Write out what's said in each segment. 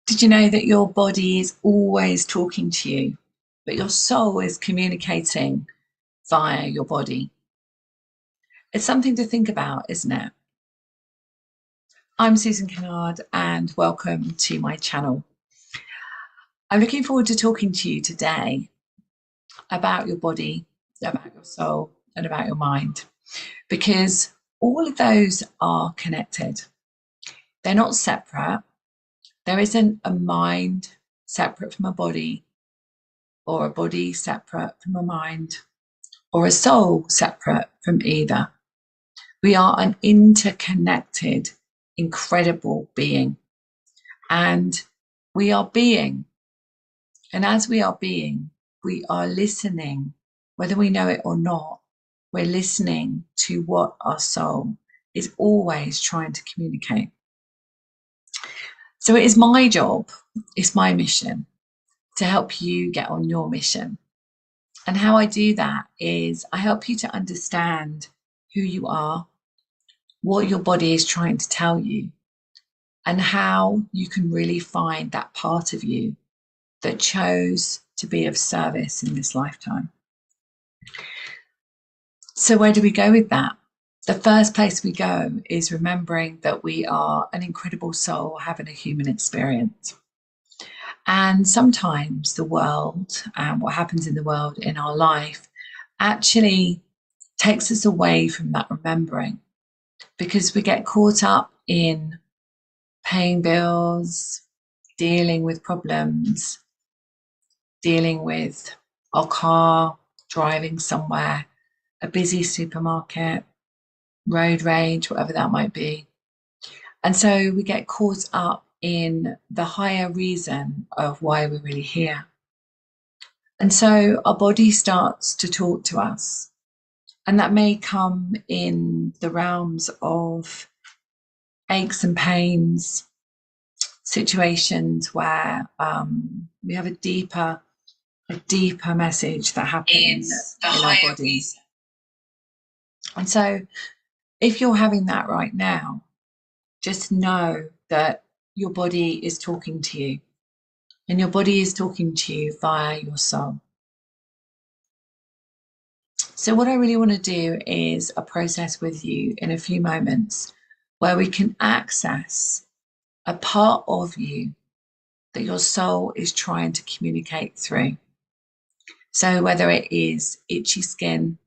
Did you know that your body is always talking to you, but your soul is communicating via your body? It's something to think about, isn't it? I'm Susan Kennard and welcome to my channel. I'm looking forward to talking to you today about your body, about your soul, and about your mind, because all of those are connected. They're not separate. There isn't a mind separate from a body, or a body separate from a mind, or a soul separate from either. We are an interconnected, incredible being. And we are being. And as we are being, we are listening, whether we know it or not. We're listening to what our soul is always trying to communicate. So it is my job, it's my mission to help you get on your mission. And how I do that is I help you to understand who you are, what your body is trying to tell you, and how you can really find that part of you that chose to be of service in this lifetime. So where do we go with that? The first place we go is remembering that we are an incredible soul having a human experience. And sometimes the world and what happens in the world in our life actually takes us away from that remembering, because we get caught up in paying bills, dealing with problems, dealing with our car, driving somewhere, a busy supermarket, road rage, whatever that might be. And so we get caught up in the higher reason of why we're really here. And so our body starts to talk to us. And that may come in the realms of aches and pains, situations where we have a deeper message that happens in our bodies. And so if you're having that right now, just know that your body is talking to you, and your body is talking to you via your soul. So what I really want to do is a process with you in a few moments where we can access a part of you that your soul is trying to communicate through. So whether it is itchy skin,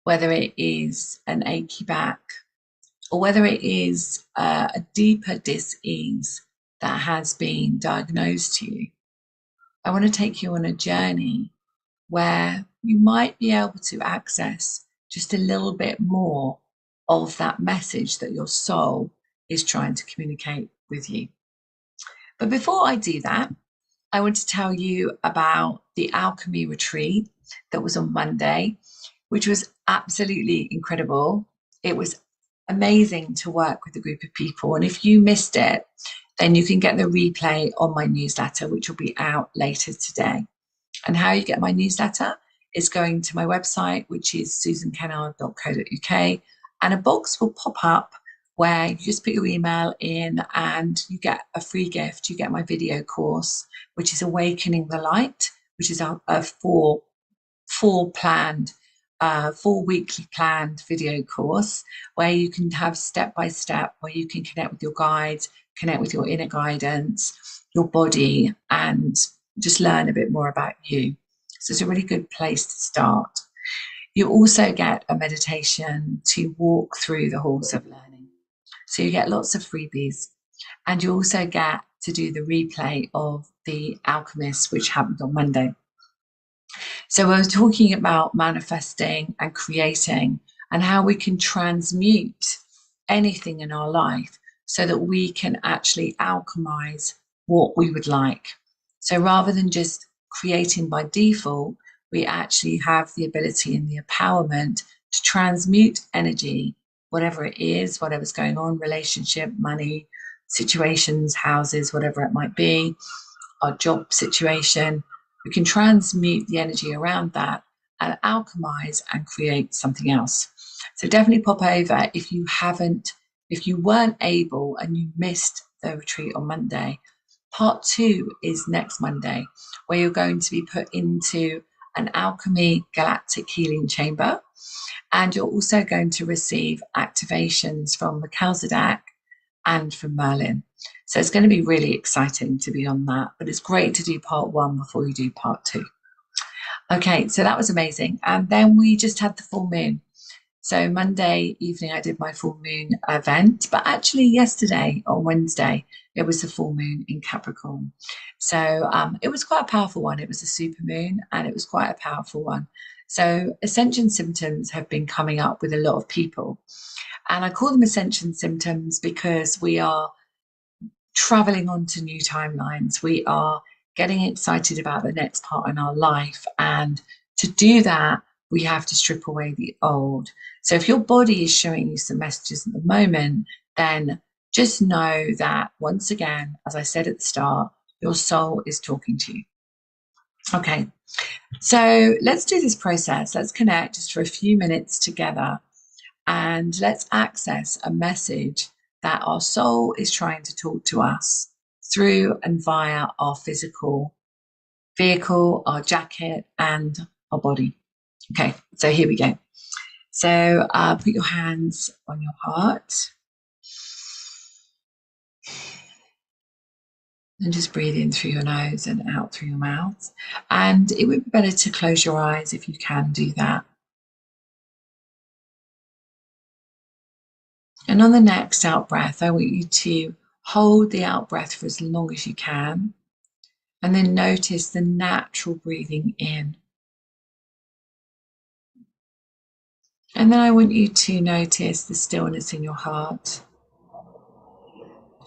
whether it is an achy back, or whether it is a deeper dis-ease that has been diagnosed to you, I want to take you on a journey where you might be able to access just a little bit more of that message that your soul is trying to communicate with you. But before I do that, I want to tell you about the Alchemy retreat that was on Monday, which was absolutely incredible. It was amazing to work with a group of people. And if you missed it, then you can get the replay on my newsletter, which will be out later today. And how you get my newsletter is going to my website, which is susankennard.co.uk, and a box will pop up where you just put your email in and you get a free gift. You get my video course, which is Awakening the Light, which is a four weekly planned video course where you can have step-by-step, where you can connect with your guides, connect with your inner guidance, your body, and just learn a bit more about you. So it's a really good place to start. You also get a meditation to walk through the halls of learning. So you get lots of freebies, and you also get to do the replay of The Alchemist, which happened on Monday. So we're talking about manifesting and creating, and how we can transmute anything in our life so that we can actually alchemize what we would like. So rather than just creating by default, we actually have the ability and the empowerment to transmute energy, whatever it is, whatever's going on, relationship, money, situations, houses, whatever it might be, our job situation. We can transmute the energy around that and alchemize and create something else. So definitely pop over if you weren't able and you missed the retreat on Monday. Part 2 is next Monday, where you're going to be put into an Alchemy galactic healing chamber. And you're also going to receive activations from Melchizedek and from Merlin. So it's going to be really exciting to be on that. But it's great to do part 1 before you do part 2. Okay, so that was amazing. And then we just had the full moon. So Monday evening, I did my full moon event, but actually yesterday on Wednesday, it was the full moon in Capricorn. So it was quite a powerful one. It was a super moon and it was quite a powerful one. So ascension symptoms have been coming up with a lot of people. And I call them ascension symptoms because we are traveling onto new timelines. We are getting excited about the next part in our life. And to do that, we have to strip away the old. So if your body is showing you some messages at the moment, then just know that once again, as I said at the start, your soul is talking to you. Okay, so let's do this process. Let's connect just for a few minutes together and let's access a message that our soul is trying to talk to us through and via our physical vehicle, our jacket, and our body. Okay, so here we go. So put your hands on your heart and just breathe in through your nose and out through your mouth. And it would be better to close your eyes if you can do that. And on the next out breath, I want you to hold the out breath for as long as you can. And then notice the natural breathing in. And then I want you to notice the stillness in your heart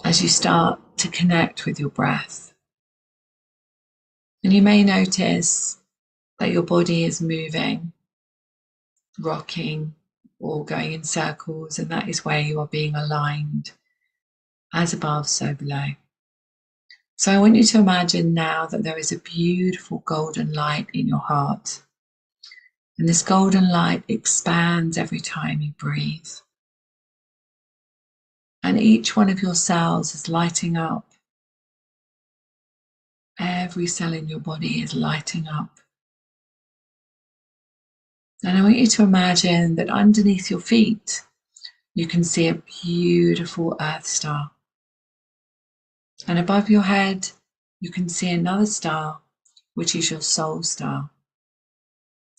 as you start to connect with your breath. And you may notice that your body is moving, rocking, or going in circles, and that is where you are being aligned, as above, so below. So I want you to imagine now that there is a beautiful golden light in your heart. And this golden light expands every time you breathe. And each one of your cells is lighting up. Every cell in your body is lighting up. And I want you to imagine that underneath your feet, you can see a beautiful earth star. And above your head, you can see another star, which is your soul star.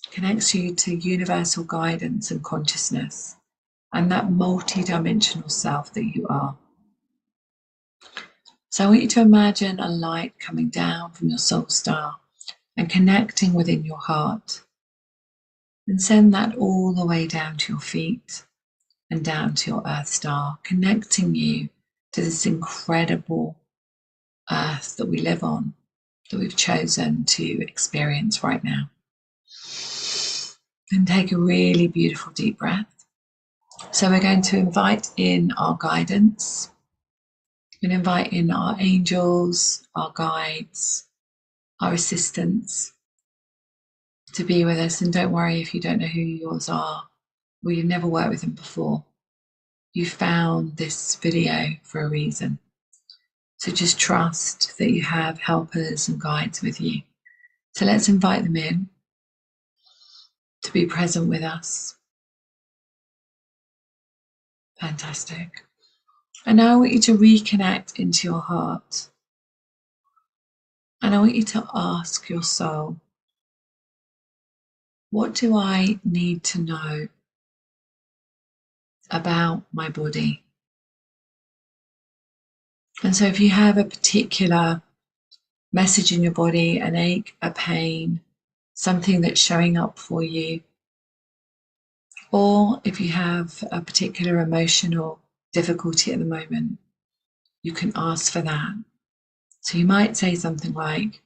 It connects you to universal guidance and consciousness and that multi-dimensional self that you are. So I want you to imagine a light coming down from your soul star and connecting within your heart. And send that all the way down to your feet and down to your earth star, connecting you to this incredible earth that we live on, that we've chosen to experience right now. Then take a really beautiful deep breath. So we're going to invite in our guidance and invite in our angels, our guides, our assistants to be with us. And don't worry if you don't know who yours are or you've never worked with them before. You found this video for a reason. So just trust that you have helpers and guides with you. So let's invite them in to be present with us. Fantastic. And now I want you to reconnect into your heart. And I want you to ask your soul, what do I need to know about my body? And so if you have a particular message in your body, an ache, a pain, something that's showing up for you, or if you have a particular emotional difficulty at the moment, you can ask for that. So you might say something like,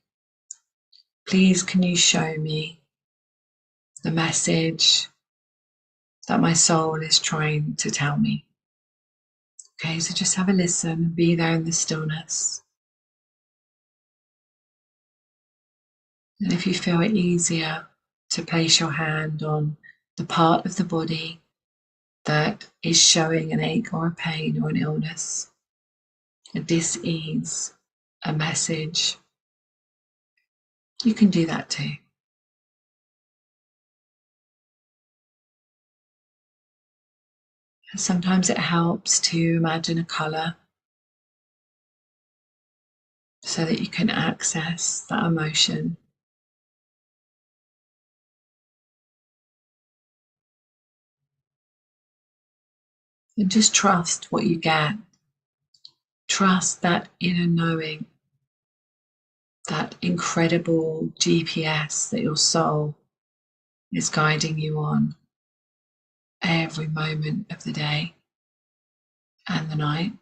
please, can you show me the message that my soul is trying to tell me? Okay, so just have a listen and be there in the stillness. And if you feel it easier to place your hand on the part of the body that is showing an ache or a pain or an illness, a dis-ease, a message, you can do that too. Sometimes it helps to imagine a colour so that you can access that emotion. And just trust what you get. Trust that inner knowing, that incredible GPS that your soul is guiding you on every moment of the day and the night.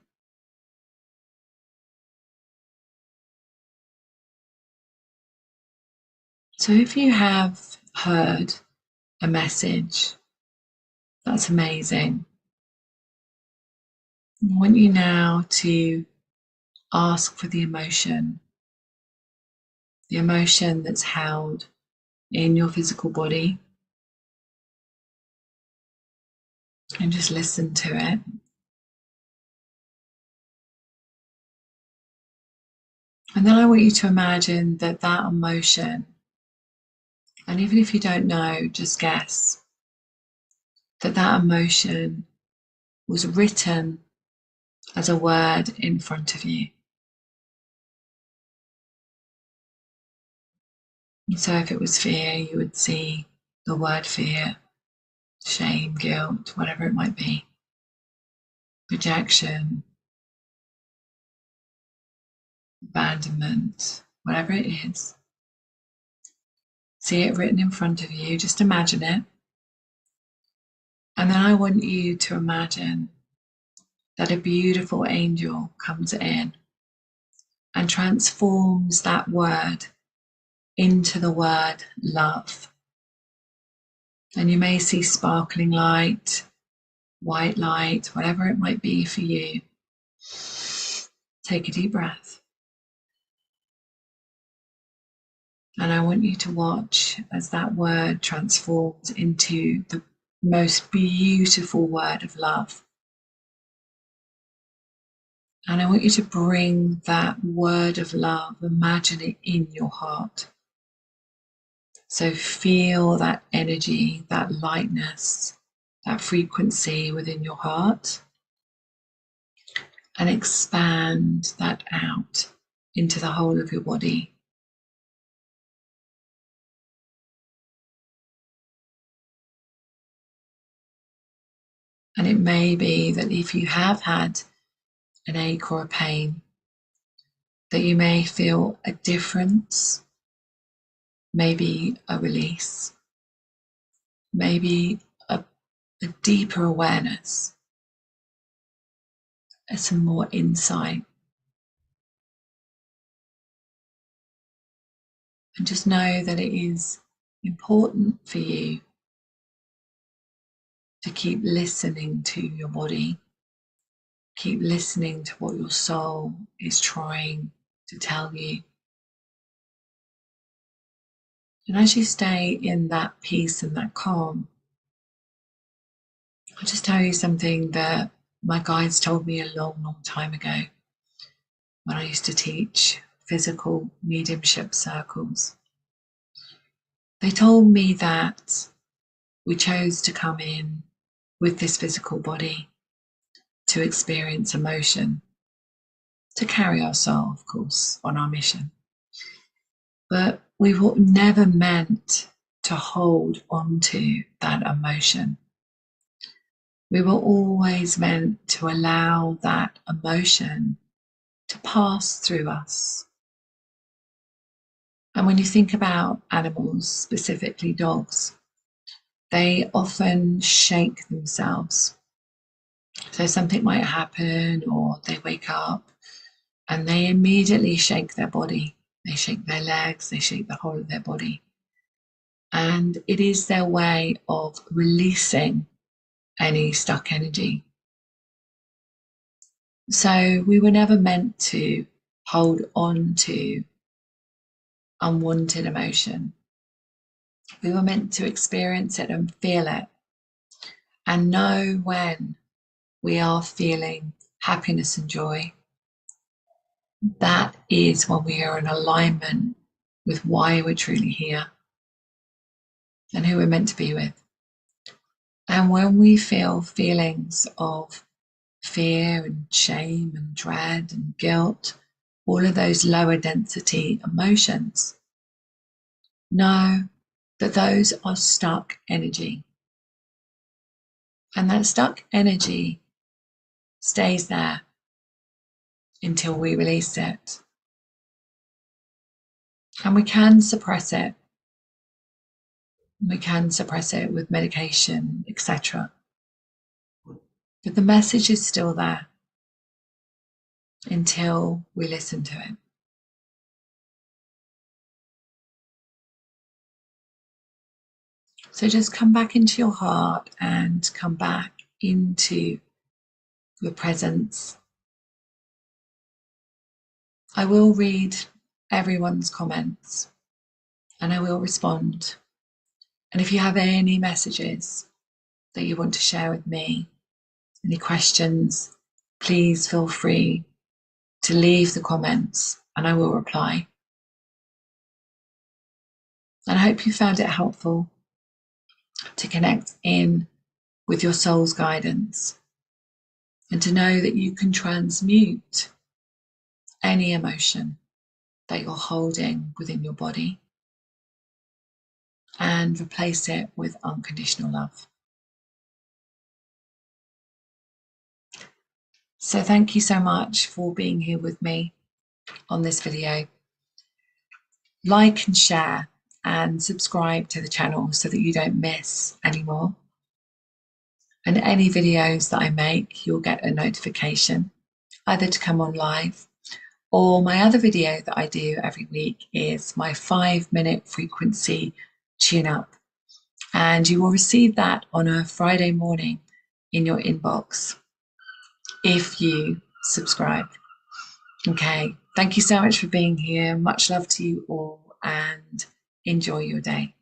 So if you have heard a message, that's amazing. I want you now to ask for the emotion that's held in your physical body, and just listen to it. And then I want you to imagine that emotion, and even if you don't know, just guess that emotion was written as a word in front of you. And so if it was fear, you would see the word fear, shame, guilt, whatever it might be, rejection, abandonment, whatever it is. See it written in front of you, just imagine it. And then I want you to imagine that a beautiful angel comes in and transforms that word into the word love. And you may see sparkling light, white light, whatever it might be for you. Take a deep breath. And I want you to watch as that word transforms into the most beautiful word of love. And I want you to bring that word of love, imagine it in your heart. So feel that energy, that lightness, that frequency within your heart, and expand that out into the whole of your body. And it may be that if you have had an ache or a pain, that you may feel a difference, maybe a release, maybe a deeper awareness, some more insight. And just know that it is important for you to keep listening to your body, keep listening to what your soul is trying to tell you. And as you stay in that peace and that calm, I'll just tell you something that my guides told me a long, long time ago when I used to teach physical mediumship circles. They told me that we chose to come in with this physical body to experience emotion, to carry our soul, of course, on our mission. But we were never meant to hold on to that emotion. We were always meant to allow that emotion to pass through us. And when you think about animals, specifically dogs, they often shake themselves. So something might happen, or they wake up and they immediately shake their body. They shake their legs, they shake the whole of their body. And it is their way of releasing any stuck energy. So we were never meant to hold on to unwanted emotion. We were meant to experience it and feel it, and know when we are feeling happiness and joy, That is when we are in alignment with why we're truly here and who we're meant to be with. And when we feel feelings of fear and shame and dread and guilt, all of those lower density emotions, know that those are stuck energy. And that stuck energy stays there until we release it. And we can suppress it. We can suppress it with medication, etc. But the message is still there until we listen to it. So just come back into your heart and come back into your presence. I will read everyone's comments and I will respond. And if you have any messages that you want to share with me, any questions, please feel free to leave the comments and I will reply. And I hope you found it helpful to connect in with your soul's guidance and to know that you can transmute any emotion that you're holding within your body and replace it with unconditional love. So thank you so much for being here with me on this video. Like and share and subscribe to the channel so that you don't miss any more. And any videos that I make, you'll get a notification either to come on live, or my other video that I do every week is my 5-minute frequency tune-up. And you will receive that on a Friday morning in your inbox if you subscribe. Okay, thank you so much for being here. Much love to you all and enjoy your day.